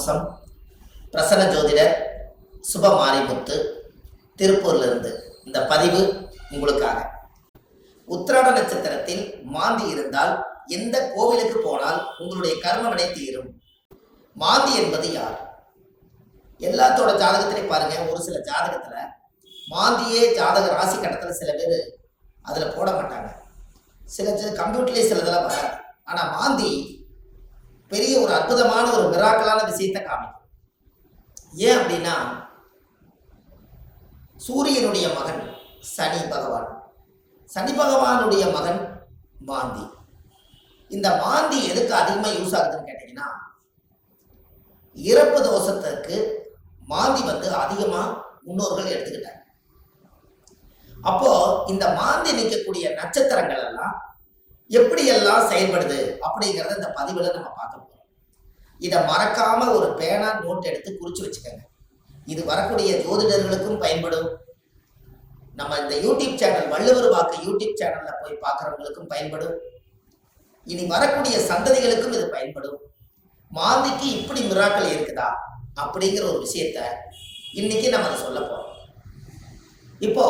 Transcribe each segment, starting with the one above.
வம்சம், பிரசன்ன ஜோதிடர் சுபமாரிமுத்து, திருப்பூர்லேருந்து இந்த பதிவு உங்களுக்காக. உத்திராட நட்சத்திரத்தில் மாந்தி இருந்தால் எந்த கோவிலுக்கு போனால் உங்களுடைய கர்மவினை தீரும்? மாந்தி என்பது யார்? எல்லாத்தோட ஜாதகத்திலையும் பாருங்க, ஒரு சில ஜாதகத்துல மாந்தியே ஜாதக ராசி கட்டத்தில் சில பேர் அதில் போட மாட்டாங்க. சில கம்ப்யூட்டர்லேயே சிலதெல்லாம் வராது. ஆனால் மாந்தி பெரிய ஒரு அற்புதமான ஒரு மிராக்கலான விஷயத்தை காமிக்கும். ஏன் அப்படின்னா, சூரியனுடைய மகன் சனி பகவான், சனி பகவானுடைய மகன் மாந்தி. இந்த மாந்தி எதுக்கு அதிகமாக யூஸ் ஆகுதுன்னு கேட்டீங்கன்னா, இறப்பு தோஷத்துக்கு மாந்தி அதிகமாக முன்னோர்கள் எடுத்துக்கிட்டாங்க. அப்போ இந்த மாந்தி நிற்கக்கூடிய நட்சத்திரங்கள் எல்லாம் எப்படியெல்லாம் செயல்படுது அப்படிங்கிறத இந்த பதிவில் நம்ம பார்க்க போறோம். இதை மறக்காம ஒரு பேனா நோட் எடுத்து குறிச்சு வச்சுக்கோங்க. இது வரக்கூடிய ஜோதிடர்களுக்கும் பயன்படும். நம்ம இந்த யூடியூப் சேனல் வள்ளுவர் வாக்கு யூடியூப் சேனல்ல போய் பார்க்குறவங்களுக்கும் பயன்படும். இனி வரக்கூடிய சந்ததிகளுக்கும் இது பயன்படும். மாந்திக்கு இப்படி மிராக்கள் இருக்குதா அப்படிங்கிற ஒரு விஷயத்த இன்னைக்கு நம்ம அதை சொல்ல போறோம். இப்போ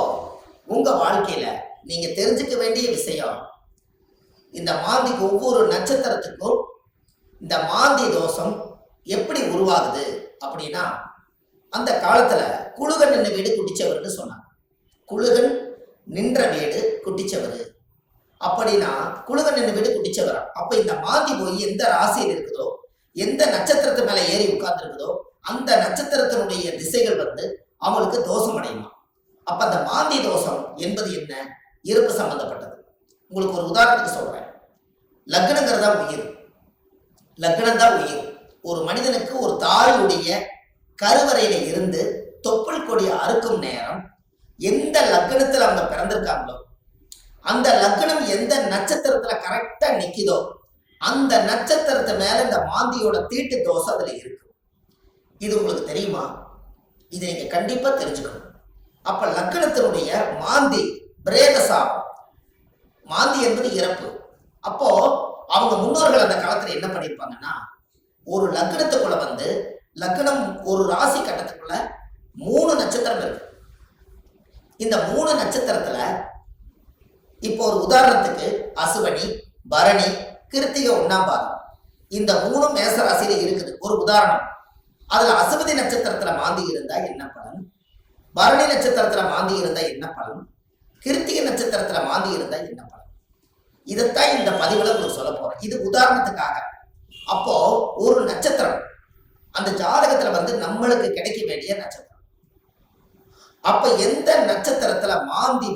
உங்க வாழ்க்கையில நீங்க தெரிஞ்சுக்க வேண்டிய விஷயம், இந்த மாந்திக்கு ஒவ்வொரு நட்சத்திரத்துக்கும் இந்த மாந்தி தோஷம் எப்படி உருவாகுது அப்படின்னா, அந்த காலத்துல குழுகன் நின்ற வீடு குட்டிச்சவர்னு சொன்னாங்க. குழுகன் நின்ற வீடு குட்டிச்சவர் அப்படின்னா குழுகன் நின்ற வீடு குட்டிச்சவரா. அப்ப இந்த மாந்தி போய் எந்த ராசியில் இருக்குதோ, எந்த நட்சத்திரத்து மேல ஏறி உட்கார்ந்து இருக்குதோ, அந்த நட்சத்திரத்தினுடைய திசைகள் அவங்களுக்கு தோஷம் அடையுமா. அப்ப அந்த மாந்தி தோஷம் என்பது என்ன? இருப்பு சம்பந்தப்பட்டது. உங்களுக்கு ஒரு உதாரணத்துக்கு சொல்றேன். லக்னங்கிறதா உயிர், லக்னம் தான் உயிர். ஒரு மனிதனுக்கு ஒரு தாயுடைய கருவறையில இருந்து தொப்புள் கொடி அறுக்கும் நேரம் எந்த லக்னத்துல அவங்க பிறந்திருக்காங்களோ, அந்த லக்னம் எந்த நட்சத்திரத்துல கரெக்டா நிக்குதோ, அந்த நட்சத்திரத்து மேல இந்த மாந்தியோட தீட்டு தோஷம் அதுல இருக்கு. இது உங்களுக்கு தெரியுமா? இதை நீங்க கண்டிப்பா தெரிஞ்சுக்கணும். அப்ப லக்னத்தினுடைய மாந்தி பிரேதசாபம், மாந்தி என்பது இறப்பு. அப்போ அவங்க முன்னோர்கள் அந்த காலத்துல என்ன பண்ணிருப்பாங்கன்னா, ஒரு லக்னத்துக்குள்ள லக்னம் ஒரு ராசி கட்டத்துக்குள்ள 3 நட்சத்திரம் இருக்கு. இந்த 3 நட்சத்திரத்துல இப்போ ஒரு உதாரணத்துக்கு அசுவனி, பரணி, கிருத்திகை 1ஆம் பாதம், இந்த 3 மேச ராசியில இருக்குது. ஒரு உதாரணம். அதுல அசுவதி நட்சத்திரத்துல மாந்தி இருந்தா என்ன பலன், பரணி நட்சத்திரத்துல மாந்தி இருந்தா என்ன பலன், கிருத்திகை நட்சத்திரத்துல மாந்தி இருந்தா என்ன பலன், இதைத்தான் இந்த பதிவுல உங்களுக்கு சொல்ல போறேன். இது உதாரணத்துக்காக. அப்போ ஒரு நட்சத்திரம் அந்த ஜாதகத்துல நம்மளுக்கு கிடைக்க வேண்டிய நட்சத்திரம். அப்ப எந்த நட்சத்திரத்துல மாந்தி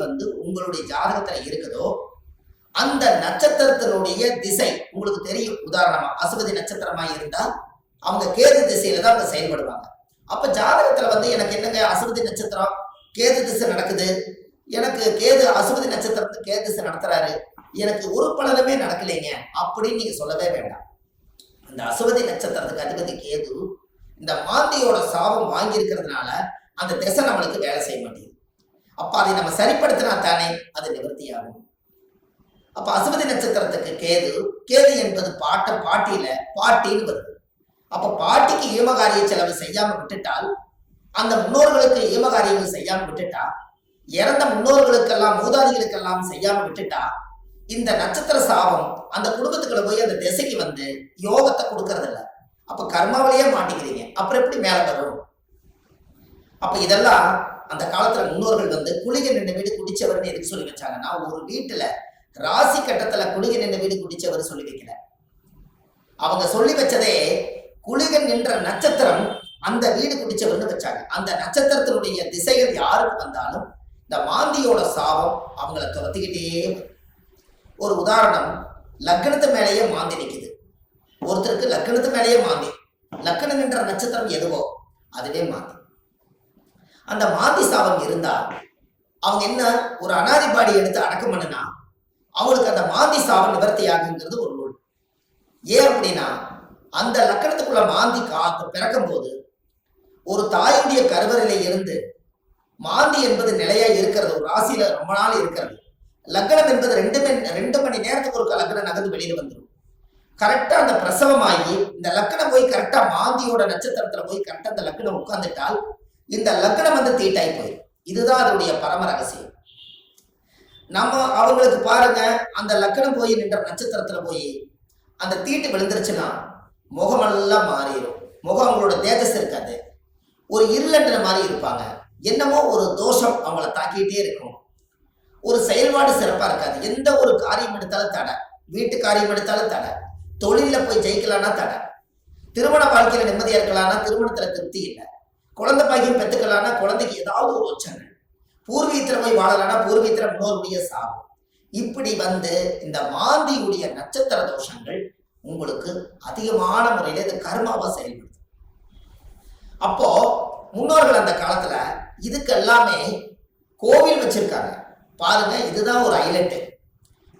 உங்களுடைய ஜாதகத்துல இருக்குதோ, அந்த நட்சத்திரத்தினுடைய திசை உங்களுக்கு தெரியும். உதாரணமா அசுவதி நட்சத்திரமா இருந்தா அவங்க கேது திசையில தான் அவங்க செயல்படுவாங்க. அப்ப ஜாதகத்துல எனக்கு என்னங்க அசுவதி நட்சத்திரம் கேது திசை நடக்குது, எனக்கு கேது அசுவதி நட்சத்திரத்துக்கு கேது திசை நடத்துறாரு, எனக்கு ஒரு பலனுமே நடக்கலைங்க அப்படின்னு நீங்க சொல்லவே வேண்டாம். அந்த அசுவதி நட்சத்திரத்துக்கு அதிபதி கேது இந்த மாந்தியோட சாபம் வாங்கி இருக்கிறதுனால அந்த திசை நம்மளுக்கு வேலை செய்ய மாட்டேங்குது. அப்ப அதை நம்ம சரிப்படுத்தினா தானே அது நிவர்த்தியாகும். அப்ப அசுவதி நட்சத்திரத்துக்கு கேது, கேது என்பது பாட்டியில பாட்டின்னு வருது. அப்ப பாட்டிக்கு ஈமகாரிய செலவு செய்யாம விட்டுட்டால், அந்த முன்னோர்களுக்கு ஈமகாரியங்கள் செய்யாம விட்டுட்டா, இறந்த முன்னோர்களுக்கெல்லாம் மூதாதிகளுக்கெல்லாம் செய்யாம விட்டுட்டா, இந்த நட்சத்திர சாபம் அந்த குடும்பத்துக்குள்ள போய் அந்த திசைக்கு யோகத்தை கொடுக்கறது இல்லை. அப்ப கர்மாவிலேயே மாட்டிக்கிறீங்க. அப்புறம் எப்படி மேல வரும்? அப்ப இதெல்லாம் அந்த காலத்துல முன்னோர்கள் குளிகை நின்ற வீடு குடிச்சவர்னு எதுக்கு சொல்லி வச்சாங்கன்னா, ஒரு வீட்டுல ராசி கட்டத்துல குளிகை நின்ற வீடு குடிச்சவர் சொல்லி வைக்கல. அவங்க சொல்லி வச்சதே குளிகன் நின்ற நட்சத்திரம் அந்த வீடு குடிச்சவர்னு வச்சாங்க. அந்த நட்சத்திரத்தினுடைய திசைகள் யாருக்கு வந்தாலும் இந்த மாந்தியோட சாபம் அவங்கள துரத்திக்கிட்டே. ஒரு உதாரணம், லக்னத்து மேலேயே மாந்தி நிற்குது. ஒருத்தருக்கு லக்னத்து மேலேயே மாந்தி, லக்னம் என்ற நட்சத்திரம் எதுவோ அதுவே மாந்தி. அந்த மாந்தி சாபம் இருந்தா அவங்க என்ன ஒரு அனாதிபாடி எடுத்து அடக்கம் பண்ணுனா அவங்களுக்கு அந்த மாந்தி சாபம் நிவர்த்தி ஆகுங்கிறது ஒரு நூல். ஏன் அப்படின்னா, அந்த லக்கணத்துக்குள்ள மாந்தி பிறக்கும் போது ஒரு தாயுடைய கருவறையில இருந்து மாந்தி என்பது நிலையா இருக்கிறது, ஒரு ராசியில ரொம்ப நாள் இருக்கிறது. லக்னம் என்பது 2 மணி நேரத்துக்கு ஒரு லக்னம் நகர்ந்து வெளியில வந்துடும். கரெக்டா அந்த பிரசவமாகி இந்த லக்னம் போய் கரெக்டா மாந்தியோட நட்சத்திரத்துல போய் கரெக்டா அந்த லக்னம் உட்கார்ந்துட்டால் இந்த லக்னம் வந்து தீட்டாய் போயிடும். இதுதான் அதனுடைய பரம ரகசியம். நம்ம அவங்களுக்கு பாருங்க, அந்த லக்னம் போய் நின்ற நட்சத்திரத்துல போய் அந்த தீட்டு விழுந்துருச்சுன்னா முகமெல்லாம் மாறிடும். முகம் அவங்களோட தேஜஸ் இருக்காது, ஒரு இருளன்ற மாதிரி இருப்பாங்க. என்னமோ ஒரு தோஷம் அவங்கள தாக்கிட்டே இருக்கும். ஒரு செயல்பாடு சிறப்பா இருக்காது. எந்த ஒரு காரியம் எடுத்தாலும் தடை, வீட்டு காரியம் எடுத்தாலும் தடை, தொழில போய் ஜெயிக்கலாம்னா தடை, திருமண வாழ்க்கையில நிம்மதியா இருக்கலாம்னா திருமணத்துல திருப்தி இல்லை, குழந்தை பாக்கியம் பெற்றுக்கலாம்னா குழந்தைக்கு ஏதாவது ஒரு உச்சங்கள், பூர்வீகத்துல போய் வாழலாம்னா பூர்வீகத்துல முன்னோருடைய சாபம். இப்படி வந்து இந்த மாந்தியுடைய நட்சத்திர தோஷங்கள் உங்களுக்கு அதிகமான முறையில இது கர்மாவா செயல்படுது. அப்போ முன்னோர்கள் அந்த காலத்துல இதுக்கு எல்லாமே கோவில் வச்சிருக்காங்க பாருங்க. இதுதான் ஒரு ஹைலைட்.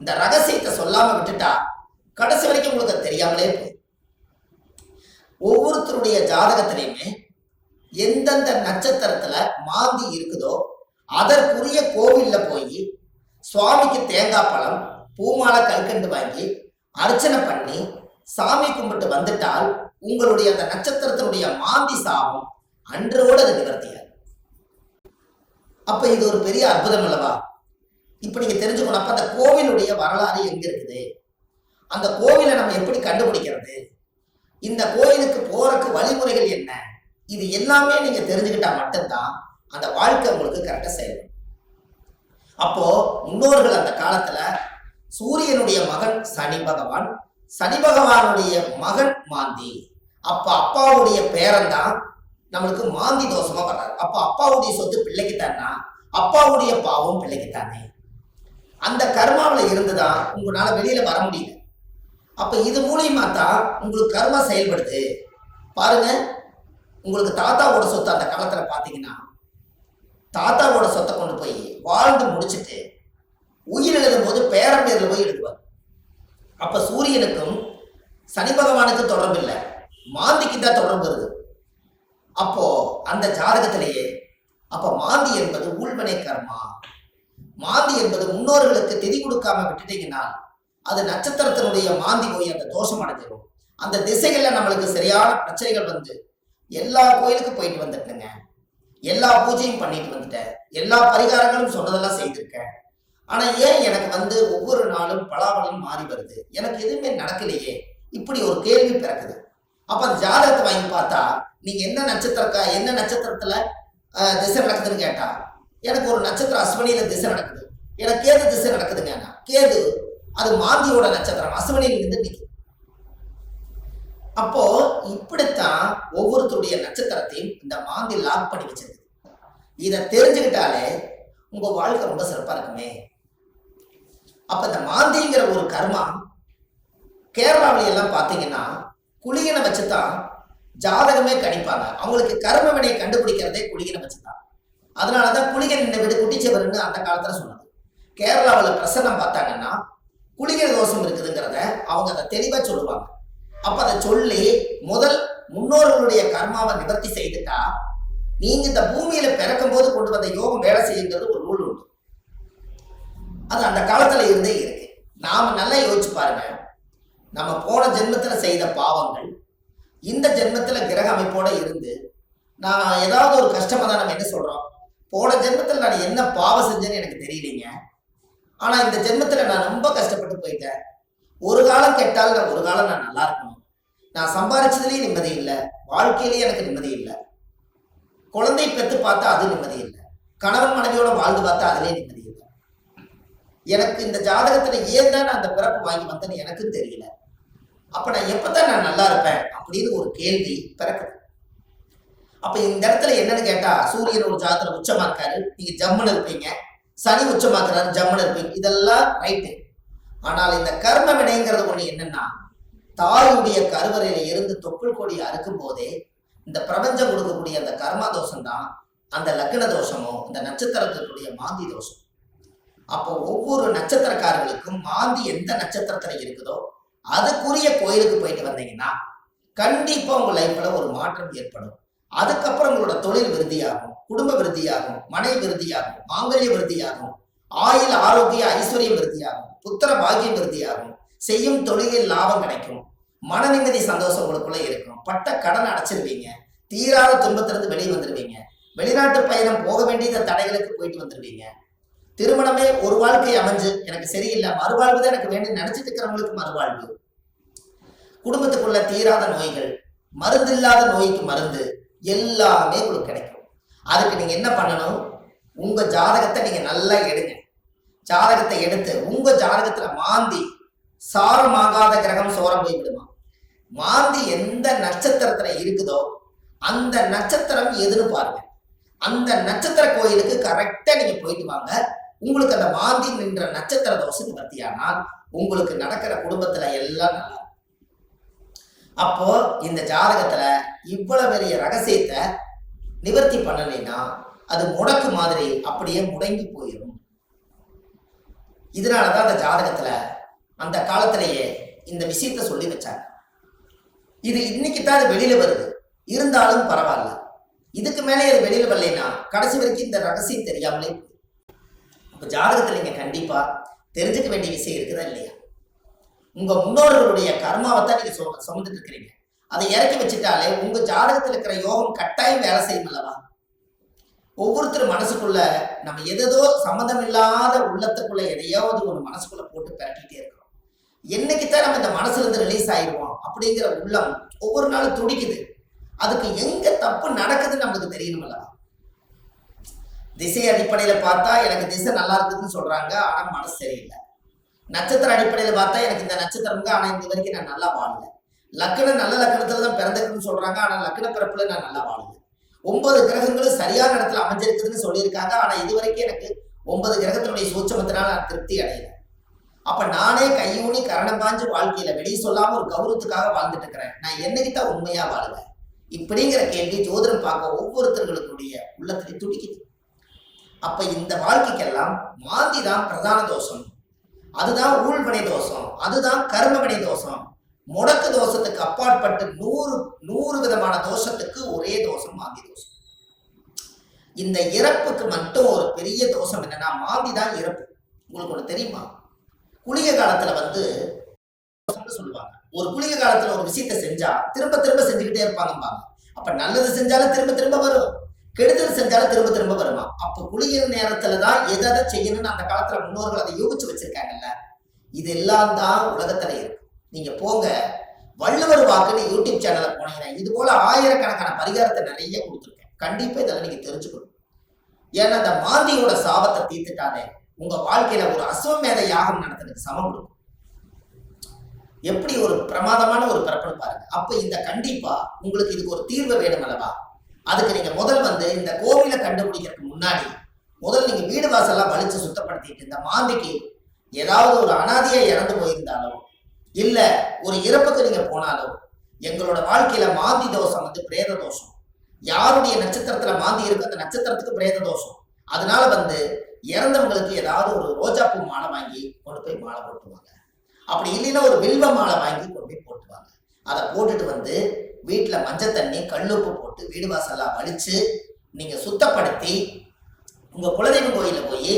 இந்த ரகசியத்தை சொல்லாம விட்டுட்டா கடைசி வரைக்கும் உங்களுக்கு தெரியாமலே போய் ஒவ்வொருத்தருடைய ஜாதகத்திலையுமே எந்தெந்த நட்சத்திரத்துல மாந்தி இருக்குதோ அதற்குரிய கோவில்ல போய் சுவாமிக்கு தேங்காய் பழம் பூமாலை கல்கண்டு வாங்கி அர்ச்சனை பண்ணி சாமி கும்பிட்டு வந்துட்டால் உங்களுடைய அந்த நட்சத்திரத்தினுடைய மாந்தி சாபம் அன்றோடு அது நிவர்த்தியாது. அப்ப இது ஒரு பெரிய அற்புதம் அல்லவா? இப்ப நீங்க தெரிஞ்சுக்கணும். அப்ப அந்த கோவிலுடைய வரலாறு எங்க இருக்குது, அந்த கோவிலை நம்ம எப்படி கண்டுபிடிக்கிறது, இந்த கோயிலுக்கு போறதுக்கு வழிமுறைகள் என்ன, இது எல்லாமே நீங்க தெரிஞ்சுக்கிட்டா மட்டும்தான் அந்த வாழ்க்கை உங்களுக்கு கரெக்டா செய்யணும். அப்போ முன்னோர்கள் அந்த காலத்துல சூரியனுடைய மகன் சனி பகவான், சனி பகவானுடைய மகன் மாந்தி. அப்ப அப்பாவுடைய பேரன் தான் நம்மளுக்கு மாந்தி தோஷமா வர்றாரு. அப்ப அப்பாவுடைய சொத்து பிள்ளைக்குத்தானா, அப்பாவுடைய பாவம் பிள்ளைக்குத்தானே. அந்த கர்மாவில இருந்துதான் உங்களால வெளியில வர முடியல. அப்ப இது மூலியமா தான் உங்களுக்கு கர்மா செயல்படுது. பாருங்க, உங்களுக்கு தாத்தாவோட சொத்து அந்த காலத்துல பாத்தீங்கன்னா தாத்தாவோட சொத்தை கொண்டு போய் வாழ்ந்து முடிச்சுட்டு உயிர் எழுதும் போது பேரன் பேர்ல போய் எழுதுவார். அப்ப சூரியனுக்கும் சனி பகவானுக்கும் தொடர்பு இல்லை, மாந்திக்கு தான் தொடர்பு வருது. அப்போ அந்த ஜாதகத்திலேயே அப்ப மாந்தி என்பது உள்வனை கர்மா. மாந்தி என்பது முன்னோர்களுக்கு திதி கொடுக்காம விட்டுட்டீங்கன்னா அது நட்சத்திரத்தினுடைய மாந்தி போய் அந்த தோஷம் அடைஞ்சிடும். அந்த திசைகள்ல நம்மளுக்கு சரியான பிரச்சனைகள் வந்து எல்லா கோயிலுக்கும் போயிட்டு வந்துட்டேங்க, எல்லா பூஜையும் பண்ணிட்டு வந்துட்டேன், எல்லா பரிகாரங்களும் சொன்னதெல்லாம் செய்திருக்கேன். ஆனா ஏன் எனக்கு வந்து ஒவ்வொரு நாளும் பலாபலம் மாறி வருது, எனக்கு எதுவுமே நடக்கலையே, இப்படி ஒரு கேள்வி பிறக்குது. அப்ப அந்த ஜாதகத்தை வாங்கி பார்த்தா நீங்க என்ன நட்சத்திரத்துல திசை நடக்குதுன்னு கேட்டா எனக்கு ஒரு நட்சத்திரம் அஸ்வினியில திசை நடக்குது, எனக்கு கேது திசை நடக்குதுங்க. கேது அது மாந்தியோட நட்சத்திரம், அஸ்வினியில இருந்து நிற்கும். அப்போ இப்படித்தான் ஒவ்வொருத்தருடைய நட்சத்திரத்தையும் இந்த மாந்தி லாக் பண்ணி வச்சிருக்கு. இதை தெரிஞ்சுக்கிட்டாலே உங்க வாழ்க்கை ரொம்ப சிறப்பா இருக்குமே. அப்ப இந்த மாந்திங்கிற ஒரு கர்மா கேரளாவில எல்லாம் பாத்தீங்கன்னா குளிகனை வச்சுதான் ஜாதகமே கணிப்பாங்க. அவங்களுக்கு கர்ம வினை கண்டுபிடிக்கிறதே குளிகனை வச்சுதான். அதனாலதான் குளிகன் இந்த வீடு குட்டிச்சவர்னு அந்த காலத்துல சொன்னது. கேரளாவில் பிரசன்னம் பார்த்தாங்கன்னா குளிகை தோஷம் இருக்குதுங்கிறத அவங்க அதை தெளிவா சொல்லுவாங்க. அப்ப அதை சொல்லி முதல் முன்னோர்களுடைய கர்மாவை நிவர்த்தி செய்துட்டா நீங்க இந்த பூமியில பிறக்கும் போது கொண்டு வந்த யோகம் வேலை செய்யுங்கிறது ஒரு ரூல் உண்டு. அது அந்த காலத்துல இருந்தே இருக்கு. நாம நல்லா யோசிச்சு பாருங்க, நம்ம போன ஜென்மத்துல செய்த பாவங்கள் இந்த ஜென்மத்துல கிரக அமைப்போட இருந்து நான் ஏதாவது ஒரு கஷ்டமா தான் நம்ம என்ன சொல்றோம், போன ஜென்மத்துல நான் என்ன பாவம் செஞ்சேன்னு எனக்கு தெரியலீங்க, ஆனா இந்த ஜென்மத்துல நான் ரொம்ப கஷ்டப்பட்டு போயிட்டேன், ஒரு காலம் கெட்டால் ஒரு காலம் நான் நல்லா இருக்கணும், நான் சம்பாதிச்சதுலயும் நிம்மதி இல்லை, வாழ்க்கையிலேயே எனக்கு நிம்மதி இல்லை, குழந்தை பெற்று பார்த்தா அது நிம்மதி இல்லை, கணவன் மனைவியோட வாழ்ந்து பார்த்தா அதுலேயே நிம்மதி இல்லை, எனக்கு இந்த ஜாதகத்துல ஏன் தான் நான் அந்த பிறப்பு வாங்கி வந்தேன்னு எனக்கும் தெரியல, அப்ப நான் எப்பதான் நான் நல்லா இருப்பேன் அப்படின்னு ஒரு கேள்வி பிறக்குது. அப்ப இந்த இடத்துல என்னன்னு கேட்டா சூரியன் ஒரு ஜாதகத்துல உச்சமா இருக்காரு, நீங்க ஜம்முன்னு இருப்பீங்க, சனி உச்சமாக்குறாரு ஜம்முன்னு இருப்பீங்க, இதெல்லாம் ரைட்டு. ஆனால் இந்த கர்ம வினைங்கிறது ஒண்ணு என்னன்னா தாயுடைய கருவறையில இருந்து தொப்புள் கொடி அறுக்கும் போதே இந்த பிரபஞ்சம் கொடுக்கக்கூடிய அந்த கர்மா தோஷம் தான் அந்த லக்ன தோஷமோ இந்த நட்சத்திரத்தினுடைய மாந்தி தோஷம். அப்போ ஒவ்வொரு நட்சத்திரக்காரர்களுக்கும் மாந்தி எந்த நட்சத்திரத்துல இருக்குதோ அதுக்குரிய கோயிலுக்கு போயிட்டு வந்தீங்கன்னா கண்டிப்பா உங்க லைஃப்ல ஒரு மாற்றம் ஏற்படும். அதுக்கப்புறம் உங்களோட தொழில் விருத்தியாகும், குடும்ப விருத்தியாகும், மனை விருத்தியாகும், மாங்கல்ய விருத்தியாகும், ஆயுள் ஆரோக்கிய ஐஸ்வர்யம் விருத்தியாகும், புத்திர பாக்கியம் விருத்தியாகும், செய்யும் தொழிலில் லாபம் கிடைக்கும், மன நிம்மதி சந்தோஷம் உங்களுக்குள்ள இருக்கும், பட்ட கடன் அடைச்சிருவீங்க, தீராத துன்பத்திலிருந்து வெளியே வந்துருவீங்க, வெளிநாட்டு பயணம் போக வேண்டிய தடைகளுக்கு போயிட்டு வந்துருவீங்க, திருமணமே ஒரு வாழ்க்கை அமைஞ்சு எனக்கு சரியில்லை, மறுவாழ்வு தான் எனக்கு வேண்டும் நினைச்சிட்டு இருக்கிறவங்களுக்கு மறுவாழ்வு, குடும்பத்துக்குள்ள தீராத நோய்கள், மருந்து இல்லாத நோய்க்கு மருந்து, எல்லாமே உங்களுக்கு கிடைக்கும். அதுக்கு நீங்க என்ன பண்ணணும், உங்க ஜாதகத்தை நீங்க நல்லா எடுங்க. ஜாதகத்தை எடுத்து உங்க ஜாதகத்துல மாந்தி சாரமாகாத கிரகம் சோரம் போய் விடுமா, மாந்தி எந்த நட்சத்திரத்துல இருக்குதோ அந்த நட்சத்திரம் எதுன்னு பாருங்க. அந்த நட்சத்திர கோயிலுக்கு கரெக்டா நீங்க போயிட்டு வாங்க. உங்களுக்கு அந்த மாந்தி நின்ற நட்சத்திர தோஷம் நிவர்த்தியானால் உங்களுக்கு நடக்கிற குடும்பத்துல எல்லாம் நல்லா. அப்போ இந்த ஜாதகத்துல இவ்வளவு பெரிய ரகசியத்தை நிவர்த்தி பண்ணலைன்னா அது முடக்கு மாதிரி அப்படியே முடங்கி போயிடும். இதனாலதான் அந்த ஜாதகத்துல அந்த காலத்திலேயே இந்த விஷயத்த சொல்லி வச்சாங்க. இது இன்னைக்கு தான் அது வெளியில வருது, இருந்தாலும் பரவாயில்ல. இதுக்கு மேலே அது வெளியில வரலைன்னா கடைசி வரைக்கும் இந்த ரகசியம் தெரியாமலே. இப்ப ஜாதகத்துல நீங்க கண்டிப்பா தெரிஞ்சுக்க வேண்டிய விஷயம் இருக்குதா இல்லையா? உங்க முன்னோர்களுடைய கர்மாவை தான் நீங்க சுமந்துட்டு இருக்கிறீங்க. அதை இறக்கி வச்சுட்டாலே உங்க ஜாதகத்தில் இருக்கிற யோகம் கட்டாயம் வேலை செய்யும் அல்லவா? ஒவ்வொருத்தரும் மனசுக்குள்ள நம்ம எதோ சம்மந்தம் இல்லாத உள்ளத்துக்குள்ள எதையாவது ஒரு மனசுக்குள்ள போட்டு பரட்டிட்டே இருக்கிறோம். என்னைக்குத்தான் நம்ம இந்த மனசுல இருந்து ரிலீஸ் ஆயிடுவோம் அப்படிங்கிற உள்ளம் ஒவ்வொரு நாளும் துடிக்குது. அதுக்கு எங்க தப்பு நடக்குதுன்னு நம்மளுக்கு தெரியணும் அல்லவா? திசை அடிப்படையில பார்த்தா எனக்கு திசை நல்லா இருக்குதுன்னு சொல்றாங்க, ஆனா மனசு சரியில்லை. நட்சத்திர அடிப்படையில பார்த்தா எனக்கு இந்த நட்சத்திரம், ஆனா இந்த வரைக்கும் நான் நல்லா வாழல. லக்னம் நல்ல லக்னத்துல தான் பிறந்திருக்குன்னு சொல்றாங்க, ஆனா லக்ன பிறப்புல நான் நல்லா வாழல. 9 கிரகங்களும் சரியான இடத்துல அமைஞ்சிருக்குதுன்னு சொல்லியிருக்காங்க, ஆனா இது வரைக்கும் எனக்கு 9 கிரகத்தினுடைய சூட்சமத்தினால நான் திருப்தி அடையல. அப்ப நானே கையூனி கரணம் பாஞ்சு வாழ்க்கையில வெளியே சொல்லாம ஒரு கௌரவத்துக்காக வாழ்ந்துட்டு இருக்கிறேன். நான் என்னைக்குத்தான் உண்மையா வாழுவேன்? இப்படிங்கிற கேள்வி ஜோதிடம் பார்க்க ஒவ்வொருத்தர்களுடைய உள்ளத்திலே துடிக்குது. அப்ப இந்த வாழ்க்கைக்கெல்லாம் மாந்தி தான் பிரதான தோஷம், அதுதான் ஊழ்வினை தோஷம், அதுதான் கர்மவினை தோஷம். முடக்கு தோஷத்துக்கு அப்பாற்பட்டு 100 விதமான தோஷத்துக்கு ஒரே தோஷம் மாந்தி தோஷம். இந்த இறப்புக்கு மட்டும் ஒரு பெரிய தோஷம் என்னன்னா மாந்தி தான் இறப்பு. உங்களுக்கு ஒண்ணு தெரியுமா? குளிகை காலத்துல சொல்லுவாங்க, ஒரு குளிகை காலத்துல ஒரு விஷயத்தை செஞ்சா திரும்ப திரும்ப செஞ்சுக்கிட்டே இருப்பாங்க. அப்ப நல்லது செஞ்சாலும் திரும்ப திரும்ப வரும், கெடுதல் செஞ்சாலும் திரும்ப திரும்ப வருமா? அப்ப குளிகை நேரத்துலதான் எதை செய்யணும்னு அந்த காலத்துல முன்னோர்கள் அதை யோகிச்சு வச்சிருக்காங்கல்ல. இதெல்லாம் தான் உலகத்துல இருக்கு. நீங்க போங்க, வள்ளுவர் வாக்குன்னு யூடியூப் சேனல்ல போனீங்கன்னா இது போல ஆயிரக்கணக்கான பரிகாரத்தை நிறைய கொடுத்துருக்கேன். கண்டிப்பா இதெல்லாம் நீங்க தெரிஞ்சுக்கணும். ஏன்னா அந்த மாந்தியோட சாபத்தை தீர்த்துட்டாலே உங்க வாழ்க்கையில ஒரு அஸ்வமேத யாகம் நடத்துறதுக்கு சமம் கொடுக்கும். எப்படி ஒரு பிரமாதமான ஒரு பிறப்புன்னு பாருங்க. அப்ப இந்த கண்டிப்பா உங்களுக்கு இதுக்கு ஒரு தீர்வு வேணும் அல்லவா? அதுக்கு நீங்க முதல் இந்த கோவிலை கண்டுபிடிக்கிறதுக்கு முன்னாடி முதல் நீங்க வீடு வாசல்லாம் வலிச்சு சுத்தப்படுத்திட்டு, இந்த மாந்திக்கு ஏதாவது ஒரு அனாதையா இறந்து போயிருந்தாலும் இல்ல ஒரு இறப்புக்கு நீங்க போனாலும், எங்களோட வாழ்க்கையில மாந்தி தோஷம் பிரேத தோஷம். யாருடைய நட்சத்திரத்துல மாந்தி இருக்கு அந்த நட்சத்திரத்துக்கு பிரேத தோஷம். அதனால இறந்தவங்களுக்கு ஏதாவது ஒரு ரோஜாப்பூ மாலை வாங்கி கொண்டு போய் மாலை போட்டுவாங்க. அப்படி இல்லைன்னா ஒரு வில்வ மாலை வாங்கி கொண்டு போய் போட்டுவாங்க. அதை போட்டுட்டு வீட்டுல மஞ்சள் தண்ணி கல்லுப்பு போட்டு வீடு வாசல்லாம் வலிச்சு நீங்க சுத்தப்படுத்தி உங்க குலதெய்வம் கோயில போய்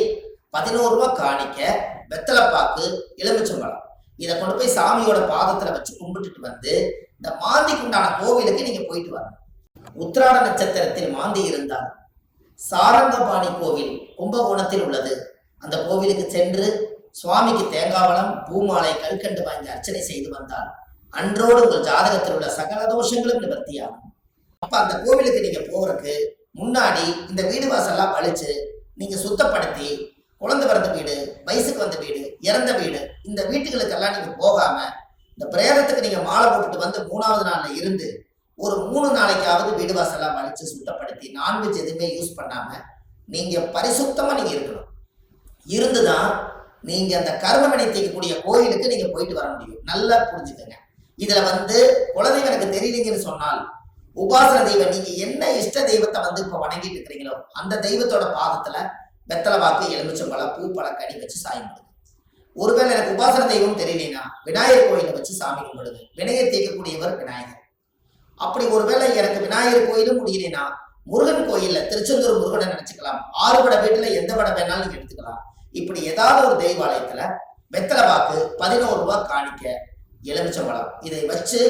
11 ரூபாய் காணிக்க, வெத்தலைப்பாக்கு, எலுமிச்சம்பழம் இதை கொண்டு போய் சாமியோட பாதத்துல வச்சு கும்பிட்டுட்டு இந்த மாந்திக்கு உண்டான கோவிலுக்கு நீங்க போயிட்டு வரணும். உத்திராட நட்சத்திரத்தில் மாந்தி இருந்தால் சாரங்கபாணி கோவில் கும்பகோணத்தில் உள்ளது. அந்த கோவிலுக்கு சென்று சுவாமிக்கு தேங்காவளம், பூமாலை, கல்கண்டு வாங்கி அர்ச்சனை செய்து வந்தால் அன்றோடு உங்கள் ஜாதகத்தில் உள்ள சகல தோஷங்களும் நிவர்த்தியாகும். அப்ப அந்த கோவிலுக்கு நீங்க போறதுக்கு முன்னாடி இந்த வீடு வாசல்லாம் வலிச்சு நீங்க சுத்தப்படுத்தி, குழந்தை பிறந்த வீடு, வயசுக்கு வந்த வீடு, இறந்த வீடு, இந்த வீட்டுகளுக்கெல்லாம் நீங்க போகாம இந்த பிரேதத்துக்கு நீங்க மாலை போட்டுட்டு 3வது நாள்ல இருந்து ஒரு 3 நாளைக்காவது வீடு வாசல்லாம் வலிச்சு சுத்தப்படுத்தி நான்வெஜ் எதுவுமே யூஸ் பண்ணாம நீங்க பரிசுத்தமா நீங்க இருக்கணும். இருந்துதான் நீங்க அந்த கர்மவினை தீர்க்கக்கூடிய கோயிலுக்கு நீங்க போயிட்டு வர முடியும். நல்லா புரிஞ்சுக்கங்க. இதுல குலதெய்வம் எனக்கு தெரியலீங்கன்னு சொன்னால் உபாசன தெய்வம், நீங்க என்ன இஷ்ட தெய்வத்தை இப்ப வணங்கிட்டு இருக்கிறீங்களோ அந்த தெய்வத்தோட பாதத்துல வெத்தலை வாக்கு, எலுமிச்சம்பழம், பூ, பழம், கனி வச்சு சாமி கும்பிடுங்க. ஒருவேளை எனக்கு உபாசன தெய்வம் தெரியலனா விநாயகர் கோயிலை வச்சு சாமி கும்பிடுங்க. வினையை தீர்க்கக்கூடியவர் விநாயகர். அப்படி ஒருவேளை எனக்கு விநாயகர் கோயிலும் முடியலனா முருகன் கோயில்ல திருச்செந்தூர் முருகனை நினைச்சுக்கலாம். 6 வடை வீட்டுல எந்த வடை வேணாலும் நீங்க எடுத்துக்கலாம். இப்படி ஏதாவது ஒரு தெய்வாலயத்துல வெத்தலை பாக்கு, 11 ரூபாய் காணிக்க, எலுமிச்சம்பழம். இதை வச்சு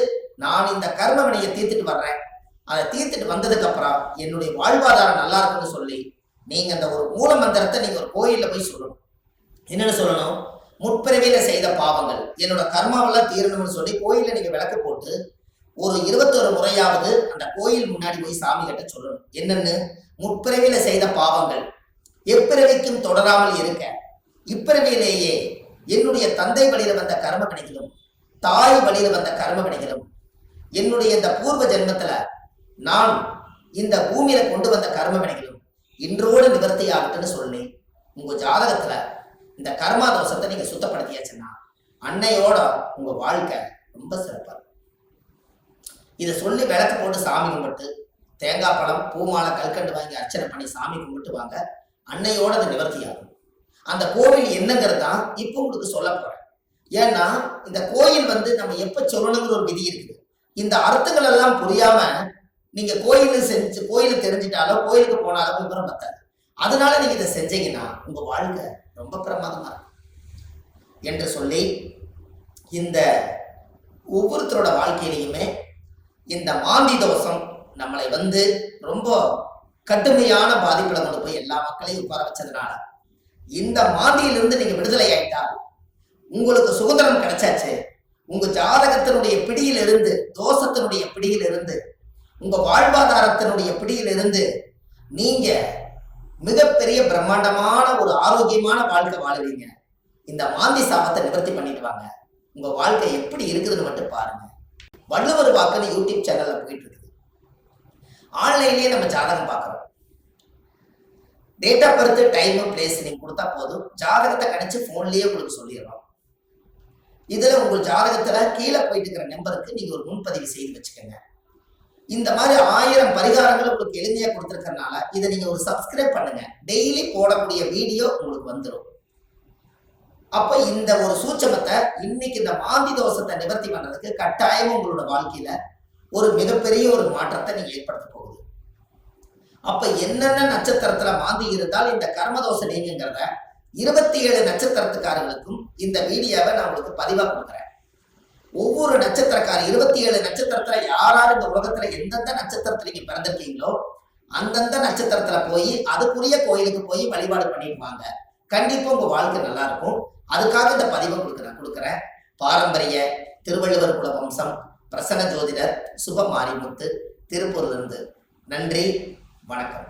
நான் இந்த கர்ம வினையை தீர்த்துட்டு வர்றேன். அதை தீர்த்துட்டு வந்ததுக்கு அப்புறம் என்னுடைய வாழ்வாதாரம் நல்லா இருக்குன்னு சொல்லி நீங்க அந்த ஒரு மூல மந்திரத்தை நீங்க ஒரு கோயில்ல போய் சொல்லணும். என்னன்னு சொல்லணும்? முற்பிறவியில செய்த பாவங்கள் என்னோட கர்மாவெல்லாம் தீரணும்னு சொல்லி கோயில்ல நீங்க விளக்கு போட்டு ஒரு 21 முறையாவது அந்த கோயில் முன்னாடி போய் சாமி கிட்ட சொல்லணும். என்னன்னு? முற்பிறவியில செய்த பாவங்கள் எப்பிறவிக்கும் தொடராமல் இருக்க, இப்பிறவியிலேயே என்னுடைய தந்தை வழியில வந்த கர்ம வினைகளும் தாய் வழியில வந்த கர்ம வினைகளும் என்னுடைய இந்த பூர்வ ஜென்மத்துல நான் இந்த பூமியில கொண்டு வந்த கர்ம வினைகளும் இன்றோடு நிவர்த்தி ஆகட்டுன்னு சொல்லி உங்க ஜாதகத்துல இந்த கர்மா தோஷத்தை நீங்க சுத்தப்படுத்தியாச்சுன்னா அன்னையோட உங்க வாழ்க்கை ரொம்ப சிறப்பா இருக்கும். இதை சொல்லி விளக்கு போட்டு சாமி கும்பிட்டு தேங்காய் பழம், பூமாலை, கல்கண்டு வாங்கி அர்ச்சனை பண்ணி சாமி கும்பிட்டு வாங்க. அன்னையோட அது நிவர்த்தி ஆகும். அந்த கோவில் என்னங்கிறது தான் இப்போ உங்களுக்கு சொல்ல போறேன். ஏன்னா இந்த கோயில் நம்ம எப்ப சொல்லணுங்கிற ஒரு விதி இருக்குது. இந்த அர்த்தங்கள் எல்லாம் புரியாம நீங்க கோயிலுக்கு தெரிஞ்சிட்டாலோ கோயிலுக்கு போனாலும் விவரம் பத்தாது. அதனால நீங்க இதை செஞ்சீங்கன்னா உங்க வாழ்க்கை ரொம்ப பிரமாதமா இருக்கும் என்று சொல்லி இந்த ஒவ்வொருத்தரோட வாழ்க்கையிலையுமே இந்த மாந்தி தோஷம் நம்மளை ரொம்ப கடுமையான பாதிப்புல கொண்டு போய் எல்லா மக்களையும் உட்கார வச்சதுனால இந்த மாந்தியிலிருந்து நீங்க விடுதலை ஆயிட்டால் உங்களுக்கு சுதந்திரம் கிடைச்சாச்சு. உங்க ஜாதகத்தினுடைய பிடியிலிருந்து, தோஷத்தினுடைய பிடியிலிருந்து, உங்க வாழ்வாதாரத்தினுடைய பிடியிலிருந்து நீங்க மிகப்பெரிய பிரம்மாண்டமான ஒரு ஆரோக்கியமான வாழ்க்கை வாழுவீங்க. இந்த மாந்தி சாபத்தை நிவர்த்தி பண்ணிட்டு வாங்க. உங்க வாழ்க்கை எப்படி இருக்குதுன்னு மட்டும் பாருங்க. வள்ளுவர் வாக்குன்னு யூடியூப் சேனல்ல போயிட்டு இருக்குது. ஆன்லைன்லயே நம்ம ஜாதகம் பார்க்கறோம். Date of birth, time, place நீங்க கொடுத்தா போதும், ஜாதகத்தை கணிச்சு போன்லயே உங்களுக்கு சொல்லிடுறோம். இதுல உங்க ஜாதகத்துல கீழே போயிட்டு இருக்கிற நம்பருக்கு நீங்க ஒரு முன்பதிவு செய்து வச்சுக்கோங்க. இந்த மாதிரி 1000 பரிகாரங்கள் உங்களுக்கு எளிமையா கொடுத்துருக்கறனால இதை நீங்க ஒரு சப்ஸ்கிரைப் பண்ணுங்க. டெய்லி போடக்கூடிய வீடியோ உங்களுக்கு வந்துடும். அப்ப இந்த ஒரு சூட்சமத்தை இன்னைக்கு இந்த மாந்தி தோஷத்தை நிவர்த்தி பண்றதுக்கு கட்டாயம் உங்களோட வாழ்க்கையில ஒரு மிகப்பெரிய ஒரு மாற்றத்தை நீங்க ஏற்படுத்த போகுது. அப்ப என்னென்ன நட்சத்திரத்துல மாந்தி இருந்தால் இந்த கர்மதோஷம் நீங்கிறத 27 நட்சத்திரத்துக்காரர்களுக்கும் இந்த வீடியோவை நான் உங்களுக்கு பதிவா கொடுக்குறேன். ஒவ்வொரு நட்சத்திரக்கார 27 நட்சத்திரத்துல யாராரு இந்த உலகத்துல எந்தெந்த நட்சத்திரத்துல நீங்க பிறந்திருக்கீங்களோ அந்தந்த நட்சத்திரத்துல போய் அதுக்குரிய கோயிலுக்கு போய் வழிபாடு பண்ணிருப்பாங்க. கண்டிப்பா உங்க வாழ்க்கை நல்லா இருக்கும். அதுக்காக இந்த பதிவை கொடுக்குறேன். பாரம்பரிய திருவள்ளுவர் குல வம்சம், பிரசன்ன ஜோதிடர் சுப மாரிமுத்து, திருப்பூர்ல இருந்து. நன்றி, வணக்கம்.